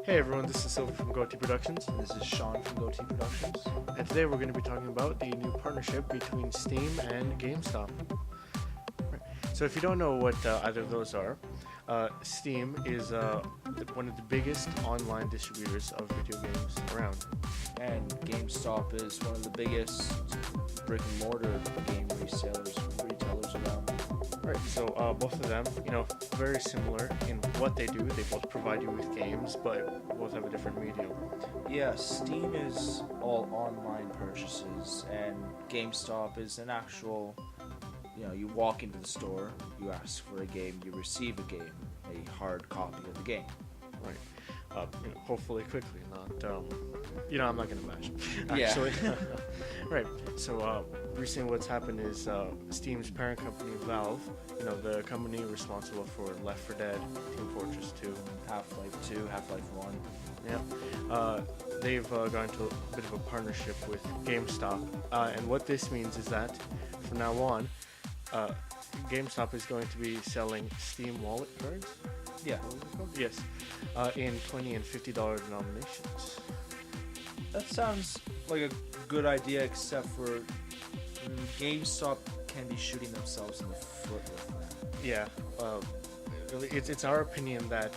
Hey everyone, this is Silver from GoT Productions, This is Sean from GoT Productions. and today we're going to be talking about the new partnership between Steam and Gamestop. Right. So if you don't know what either of those are, Steam is one of the biggest online distributors of video games around. And Gamestop is one of the biggest brick and mortar game retailers around. Right, so both of them, very similar in what they do. They both provide you with games, but both have a different medium. Yeah, Steam is all online purchases, and GameStop is an actual, you walk into the store, you ask for a game, you receive a game, a hard copy of the game. Right. Hopefully quickly, not, I'm not going to bash it, Yeah. actually. Right, so recently what's happened is Steam's parent company, Valve, the company responsible for Left 4 Dead, Team Fortress 2, Half-Life 2, Half-Life 1. yeah, they've gone into a bit of a partnership with GameStop, and what this means is that from now on, GameStop is going to be selling Steam wallet cards. Yeah. What was it called? Yes, in $20 and $50 denominations. That sounds like a good idea, except for GameStop can be shooting themselves in the foot with that. Yeah, really, it's our opinion that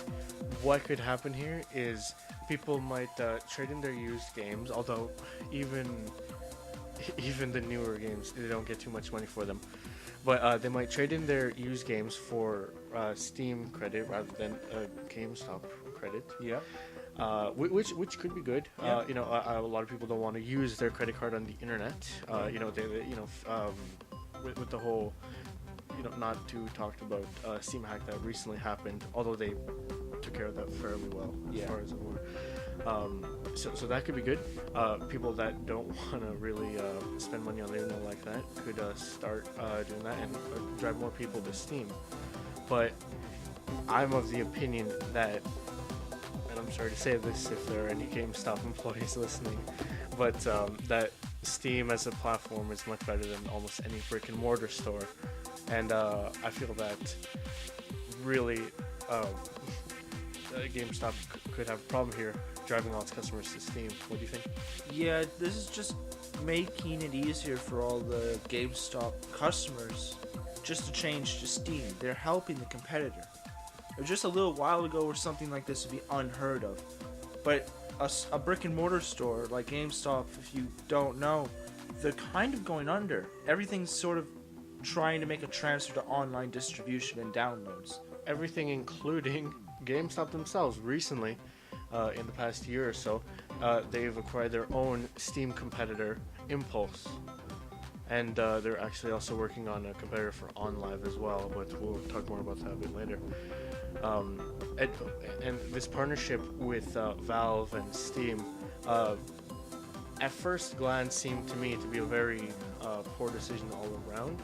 what could happen here is people might trade in their used games, although even the newer games, they don't get too much money for them. But they might trade in their used games for Steam credit rather than GameStop credit. Yeah. Which could be good. Yeah. A lot of people don't want to use their credit card on the internet. With the whole, not too talked about Steam hack that recently happened. Although they took care of that fairly well, as far as I'm aware. So that could be good. People that don't want to really spend money on the internet like that could start doing that and drive more people to Steam. But I'm of the opinion that, and I'm sorry to say this if there are any GameStop employees listening, but that Steam as a platform is much better than almost any brick and mortar store. And I feel that really GameStop could have a problem here driving all its customers to Steam. What do you think? Yeah, this is just making it easier for all the GameStop customers just to change to Steam. They're helping the competitor. It was just a little while ago where something like this would be unheard of. But a brick and mortar store like GameStop, if you don't know, they're kind of going under. Everything's sort of trying to make a transfer to online distribution and downloads. Everything, including GameStop themselves, recently, in the past year or so, they've acquired their own Steam competitor, Impulse. And they're actually also working on a competitor for OnLive as well, but we'll talk more about that a bit later. And this partnership with Valve and Steam, at first glance, seemed to me to be a very poor decision all around.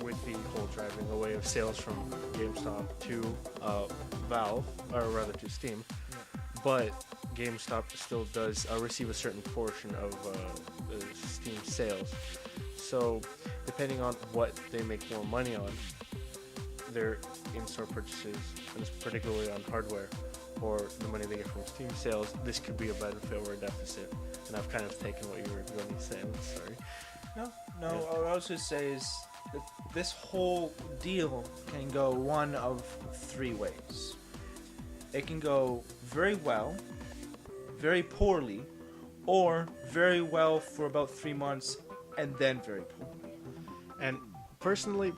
With the whole driving away of sales from GameStop to Valve, or rather to Steam. But GameStop still does receive a certain portion of the Steam sales. So, depending on what they make more money on, their in-store purchases, and particularly on hardware, or the money they get from Steam sales, this could be a benefit or a deficit. And I've kind of taken what you were going to say. I'm sorry. No. Yeah. What I was going to say is that this whole deal can go one of three ways. It can go very well, very poorly, or very well for about 3 months and then very poorly. And personally,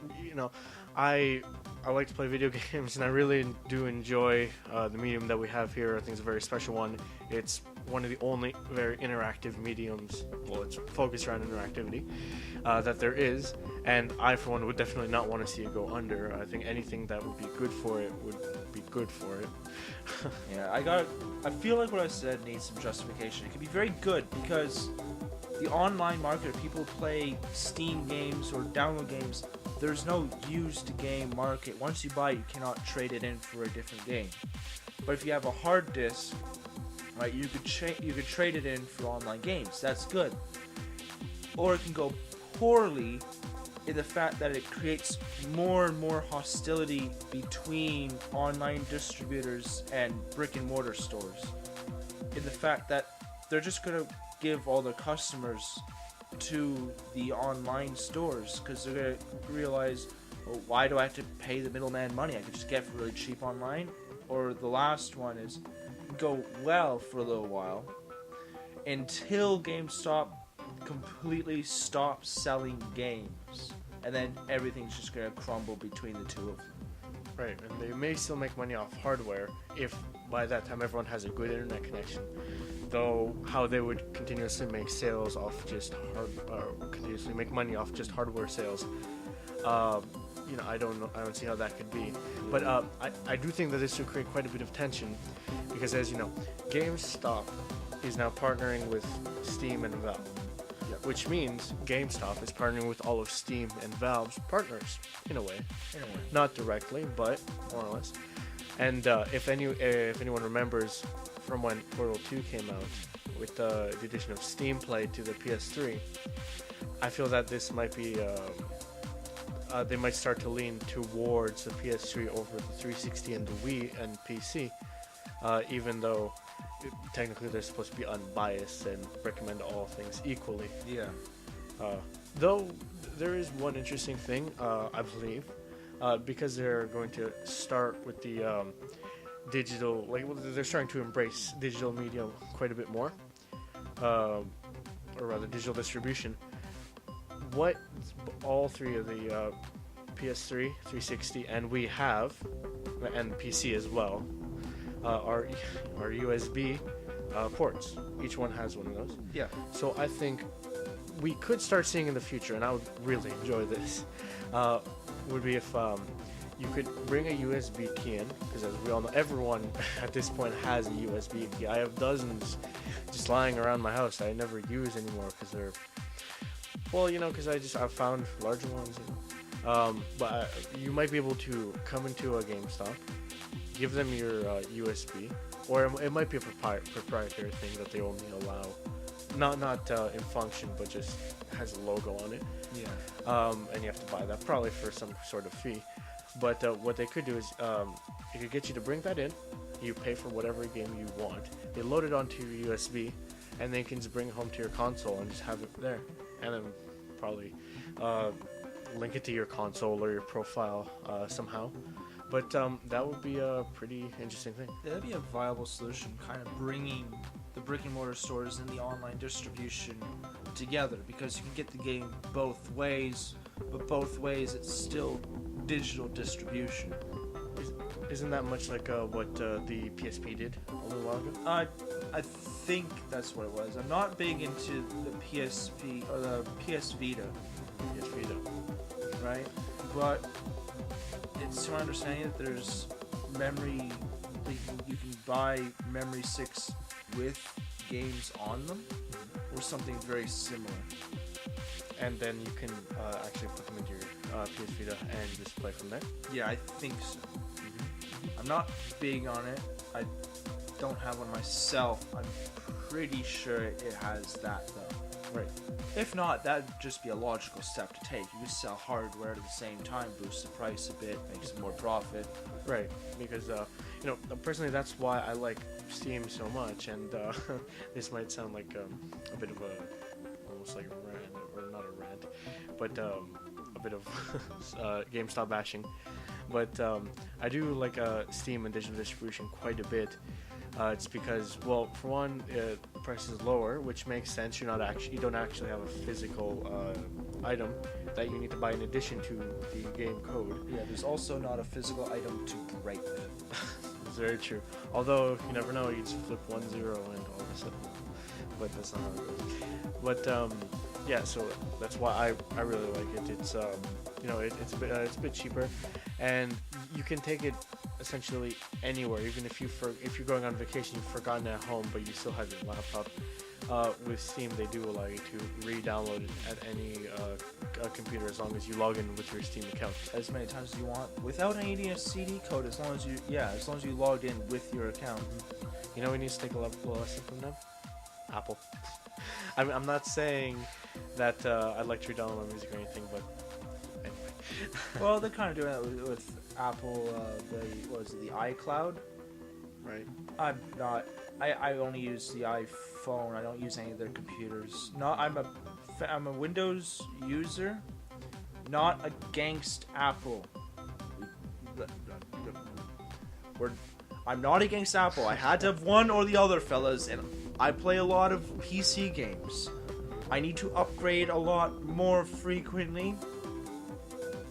I like to play video games, and I really do enjoy the medium that we have here. I think it's a very special one. It's one of the only very interactive mediums, well, it's focused around interactivity, that there is, and I, for one, would definitely not want to see it go under. I think anything that would be good for it would be good for it. Yeah, I feel like what I said needs some justification. It could be very good because the online market, people play Steam games or download games. There's no used game market. Once you buy it, you cannot trade it in for a different game. But if you have a hard disk, right, you could trade it in for online games. That's good. Or it can go poorly in the fact that it creates more and more hostility between online distributors and brick and mortar stores. In the fact that they're just going to give all their customers to the online stores because they're going to realize, well, why do I have to pay the middleman money? I could just get it really cheap online. Or the last one is go well for a little while until GameStop completely stops selling games, and then everything's just going to crumble between the two of them. Right, and they may still make money off hardware if by that time everyone has a good internet connection. Though how they would continuously make sales off just continuously make money off just hardware sales, I don't know. I don't see how that could be. But I do think that this would create quite a bit of tension because, as you know, GameStop is now partnering with Steam and Valve. Which means GameStop is partnering with all of Steam and Valve's partners, in a way. Not directly, but more or less. And if anyone remembers from when Portal 2 came out, with the addition of Steam Play to the PS3, I feel that this might be... they might start to lean towards the PS3 over the 360 and the Wii and PC, even though... technically they're supposed to be unbiased and recommend all things equally. Yeah. Though there is one interesting thing, I believe, because they're going to start with the digital, they're starting to embrace digital media quite a bit more, or rather digital distribution. What all three of the PS3, 360, and Wii have, and PC as well, are USB ports. Each one has one of those. Yeah. So I think we could start seeing in the future, and I would really enjoy this, would be if you could bring a USB key in, because as we all know, everyone at this point has a USB key. I have dozens just lying around my house that I never use anymore because they're, because I've found larger ones. But you might be able to come into a GameStop, give them your USB, or it might be a proprietary thing that they only allow, not in function, but just has a logo on it. Yeah. And you have to buy that probably for some sort of fee. But what they could do is it could get you to bring that in. You pay for whatever game you want. They load it onto your USB, and then you can just bring it home to your console and just have it there, and then probably link it to your console or your profile somehow. But that would be a pretty interesting thing. That'd be a viable solution, kind of bringing the brick and mortar stores and the online distribution together, because you can get the game both ways, but both ways it's still digital distribution. Isn't that much like what the PSP did a little while ago? I think that's what it was. I'm not big into the PSP or the PS Vita. PS Vita. Right? But it's to my understanding that there's memory, you can buy memory sticks with games on them, or something very similar. And then you can actually put them into your PS Vita and just play from there? Yeah, I think so. I'm not big on it. I don't have one myself. I'm pretty sure it has that though. Right. If not, that'd just be a logical step to take. You just sell hardware at the same time, boost the price a bit, make some more profit. Right, because personally, that's why I like Steam so much. And this might sound like a bit of almost like a rant, or not a rant, but a bit of GameStop bashing. But I do like Steam and digital distribution quite a bit. It's because, well, for one, the price is lower, which makes sense. You don't actually have a physical item that you need to buy in addition to the game code. Yeah, there's also not a physical item to break. It's very true. Although you never know, you just flip 1-0 and all of a sudden. But that's not how it goes. But yeah, so that's why I really like it. It's it's a bit cheaper, and you can take it essentially anywhere. Even if you're going on vacation, you've forgotten it at home, but you still have your laptop. With Steam, they do allow you to re-download it at any computer as long as you log in with your Steam account. As many times as you want, without needing a CD code, as long as you logged in with your account. You know, we need to take a little lesson from them. Apple. I'm not saying that I'd like to re-download my music or anything, but Well, they're kind of doing that with Apple. The iCloud? Right. I'm not. I only use the iPhone. I don't use any of their computers. I'm a Windows user, not against Apple. I'm not against Apple. I had to have one or the other, fellas, and I play a lot of PC games. I need to upgrade a lot more frequently,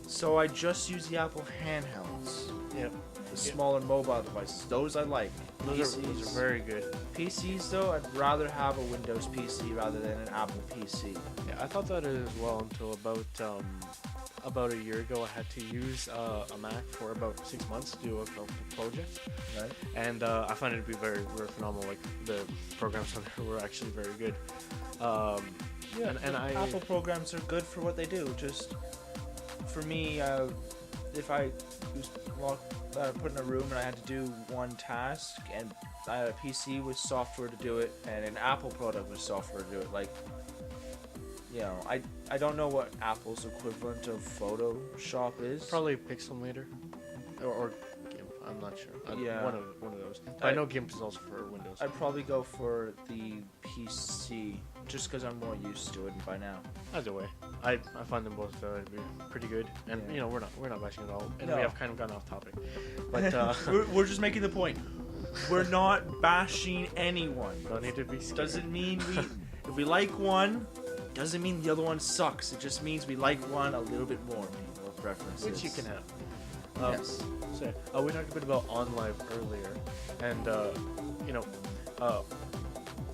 so I just use the Apple handhelds. Yep. The smaller mobile devices. Those I like. Those are very good. PCs, though, I'd rather have a Windows PC rather than an Apple PC. Yeah, I thought that as well until about a year ago. I had to use a Mac for about 6 months to do a couple projects. Right. And I find it to be very, very phenomenal. Like, the programs on there were actually very good. Apple programs are good for what they do. Just for me, if I was put in a room and I had to do one task, and I had a PC with software to do it, and an Apple product with software to do it, like, you know, I don't know what Apple's equivalent of Photoshop is. Probably Pixelmator or GIMP. I'm not sure. Yeah. One of those. But I know GIMP is also for Windows. I'd probably go for the PC just because I'm more used to it by now. Either way, I find them both to be pretty good, and Yeah. you know we're not bashing at all, and No. we have kind of gone off topic, but we're just making the point. We're not bashing anyone. don't need to be scared. Doesn't mean if we like one, doesn't mean the other one sucks. It just means we like one a little bit more, maybe, more preferences. Which you can have. Yes. So we talked a bit about OnLive earlier, and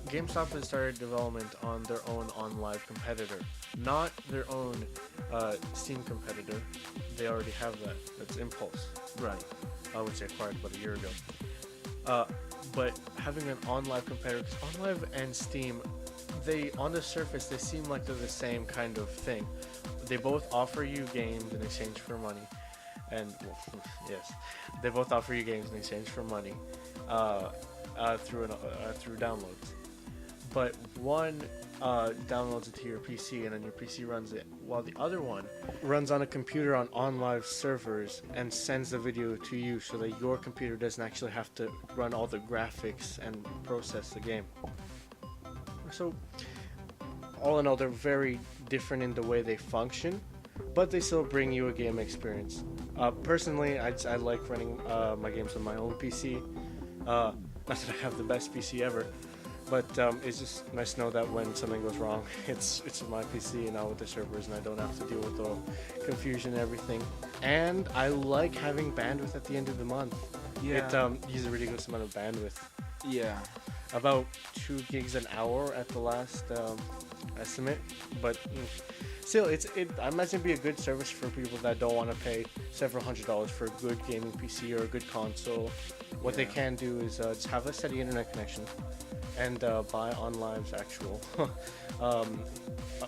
GameStop has started development on their own OnLive competitor, not their own Steam competitor. They already have that. That's Impulse, Right. which they acquired about a year ago. But having an OnLive competitor, because OnLive and Steam, on the surface they seem like they're the same kind of thing. They both offer you games in exchange for money, and yes, they both offer you games in exchange for money through downloads. But one downloads it to your PC, and then your PC runs it, while the other one runs on a computer on OnLive servers and sends the video to you, so that your computer doesn't actually have to run all the graphics and process the game. So, all in all, they're very different in the way they function, but they still bring you a game experience. Personally, I like running my games on my own PC. Not that I have the best PC ever, but it's just nice to know that when something goes wrong, it's my PC and not with the servers, and I don't have to deal with the confusion and everything. And I like having bandwidth at the end of the month. Yeah. It uses a ridiculous amount of bandwidth. Yeah. About 2 gigs an hour at the last estimate, but still, I imagine it'd be a good service for people that don't want to pay several $100s for a good gaming PC or a good console. What they can do is just have a steady internet connection and buy OnLive's actual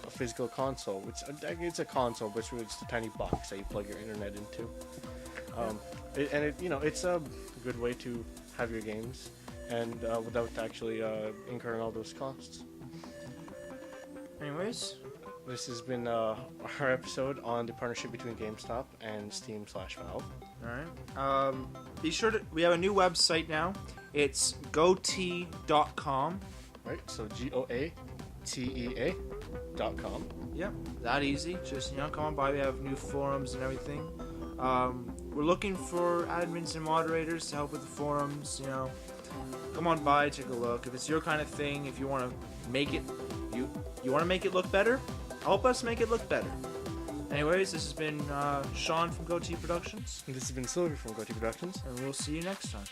physical console, which it's a console, but it's just a tiny box that you plug your internet into. It's a good way to have your games, and without actually incurring all those costs. Anyways, this has been our episode on the partnership between GameStop and Steam/Valve. all right. Be sure to. We have a new website now. It's goatee.com. Right, so GOATEA.com. Yep, that easy. Just come on by. We have new forums and everything. We're looking for admins and moderators to help with the forums. Come on by, take a look. If it's your kind of thing, if you want to make it, you want to make it look better, help us make it look better. Anyways, this has been Sean from Goatee Productions. And this has been Sylvie from Goatee Productions. And we'll see you next time.